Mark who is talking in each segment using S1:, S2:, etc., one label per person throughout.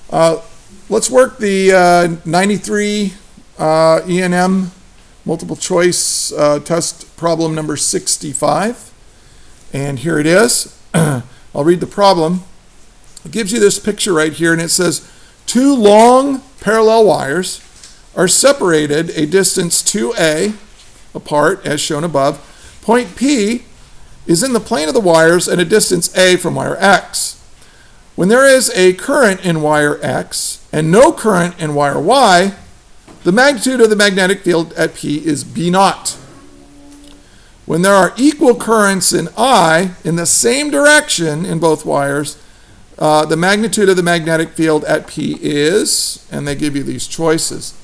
S1: Let's work the 93 E&M multiple choice test problem number 65. And here it is. I'll read the problem. It gives you this picture right here, and it says, two long parallel wires are separated a distance 2a apart, as shown above. Point P is in the plane of the wires at a distance a from wire X. When there is a current in wire X and no current in wire Y, the magnitude of the magnetic field at P is B naught. When there are equal currents in I in the same direction in both wires, the magnitude of the magnetic field at P is, and they give you these choices.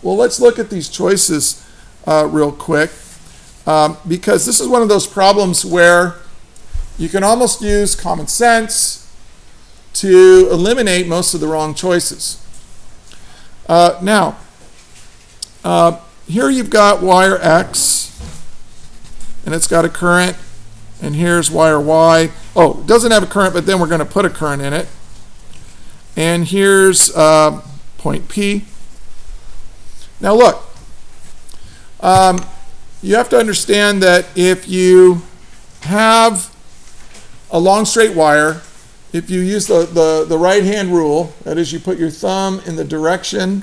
S1: Well, let's look at these choices real quick, because this is one of those problems where you can almost use common sense to eliminate most of the wrong choices. Now, here you've got wire X, and it's got a current, and here's wire Y. Oh, it doesn't have a current, but then we're going to put a current in it. And here's point P. Now look, you have to understand that if you have a long straight wire, if you use the right-hand rule, that is, you put your thumb in the direction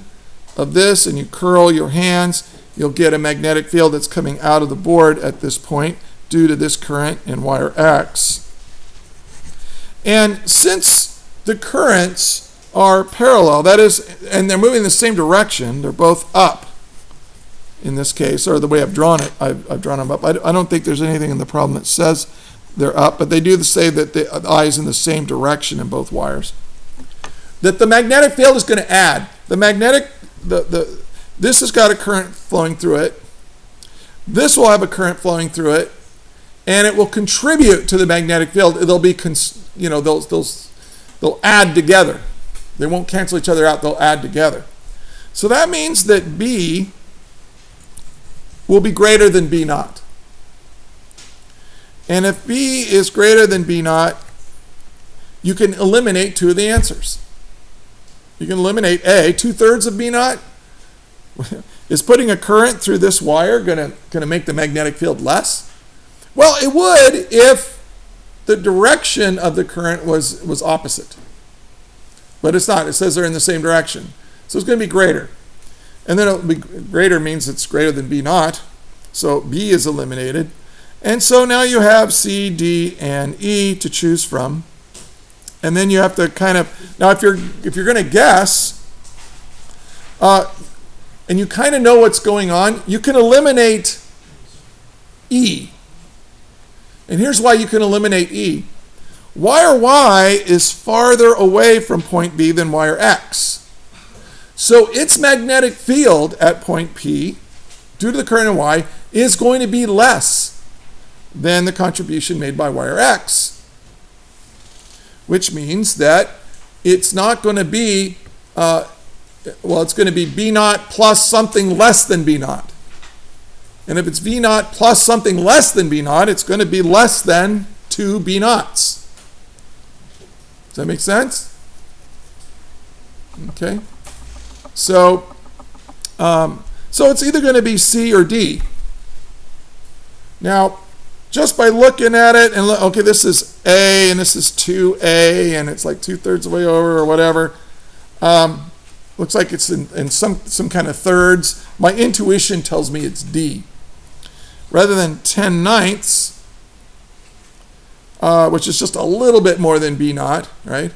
S1: of this and you curl your hands, you'll get a magnetic field that's coming out of the board at this point due to this current in wire X. And since the currents are parallel, that is, and they're moving in the same direction, they're both up in this case, or the way I've drawn it, I've drawn them up. I don't think there's anything in the problem that says they're up, but they do say that the I is in the same direction in both wires. That the magnetic field is going to add. This has got a current flowing through it. This will have a current flowing through it, and it will contribute to the magnetic field. They'll be, they'll add together. They won't cancel each other out. They'll add together. So that means that B will be greater than B naught. And if B is greater than B naught, you can eliminate two of the answers. You can eliminate A, 2/3 of B naught. Is putting a current through this wire going to make the magnetic field less? Well, it would if the direction of the current was opposite. But it's not. It says they're in the same direction. So it's going to be greater. And then it'll be greater means it's greater than B naught. So B is eliminated. And so now you have C, D, and E to choose from. And then you have to kind of, now if you're going to guess, and you kind of know what's going on, you can eliminate E. And here's why you can eliminate E. Wire Y is farther away from point B than wire X. So its magnetic field at point P, due to the current in Y, is going to be less than the contribution made by wire X. Which means that it's not going to be, it's going to be B naught plus something less than B naught. And if it's B naught plus something less than B naught, it's going to be less than 2 B naughts. Does that make sense? Okay. So it's either going to be C or D. Now, just by looking at it, and okay, this is A, and this is 2A, and it's like 2/3 of the way over, or whatever. Looks like it's in some kind of thirds. My intuition tells me it's D. Rather than 10/9, which is just a little bit more than B naught, right?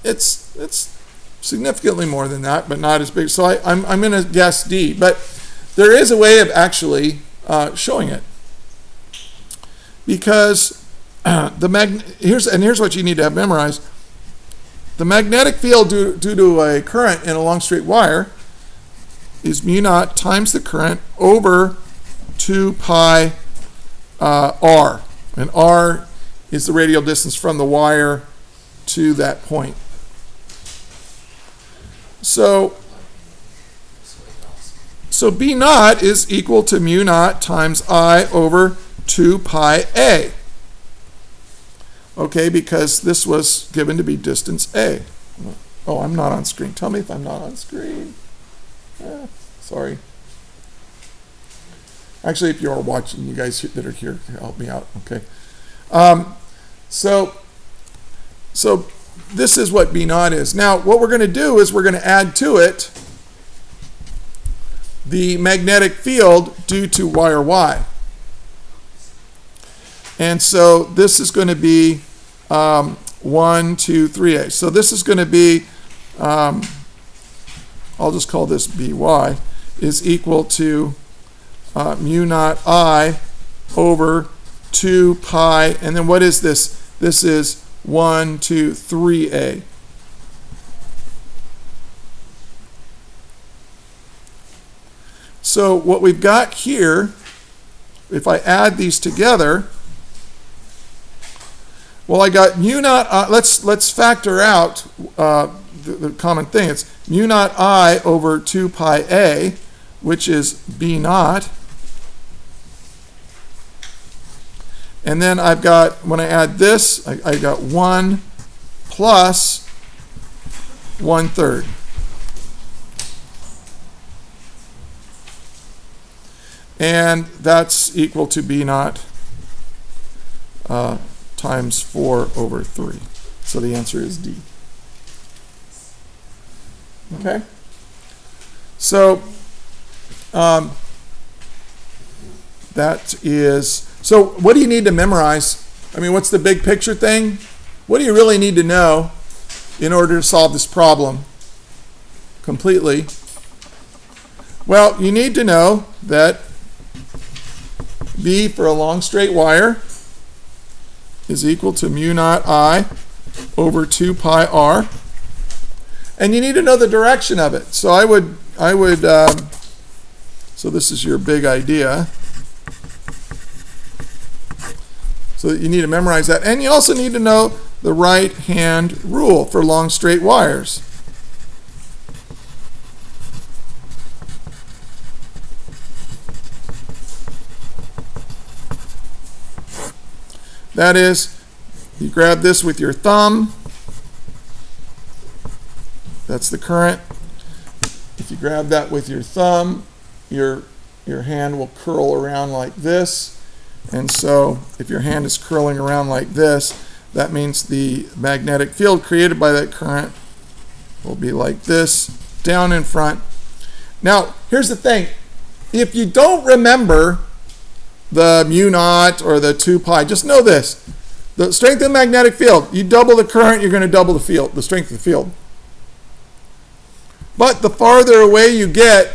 S1: It's significantly more than that, but not as big. So I'm going to guess D. But there is a way of actually showing it. Because here's what you need to have memorized. The magnetic field due to a current in a long straight wire is mu naught times the current over 2 pi r. And r is the radial distance from the wire to that point. So B naught is equal to mu naught times I over 2 pi a. okay, because this was given to be distance A. Oh, I'm not on screen. Tell me if I'm not on screen. Sorry. Actually, if you are watching, you guys that are here, help me out, okay? So this is what B naught is. Now, what we're going to do is we're going to add to it the magnetic field due to wire Y. And so this is going to be 1, 2, 3A. So this is going to be, I'll just call this BY, is equal to mu naught I over 2 pi, and then what is this? This is 1, 2, 3A. So what we've got here, if I add these together, well, I got mu naught, let's factor out the common thing. It's mu naught I over 2 pi A, which is B naught. And then I've got, when I add this, I got 1 plus 1/3. And that's equal to B naught times 4 over 3. So the answer is D. Okay? So that is, so what do you need to memorize? I mean, what's the big picture thing? What do you really need to know in order to solve this problem completely? Well, you need to know that B for a long straight wire is equal to mu naught I over 2 pi R. And you need to know the direction of it. So so this is your big idea. So you need to memorize that. And you also need to know the right-hand rule for long straight wires. That is, you grab this with your thumb. That's the current. If you grab that with your thumb, your hand will curl around like this. And so if your hand is curling around like this, that means the magnetic field created by that current will be like this, down in front. Now, here's the thing. If you don't remember the mu naught or the 2 pi, just know this. The strength of the magnetic field, you double the current, you're going to double the field, the strength of the field. But the farther away you get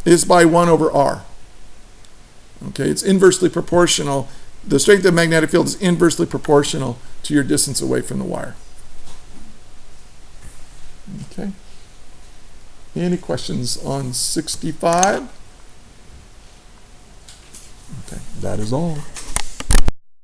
S1: is by 1 over R. Okay, it's inversely proportional. The strength of the magnetic field is inversely proportional to your distance away from the wire. Okay. Any questions on 65? Okay, that is all.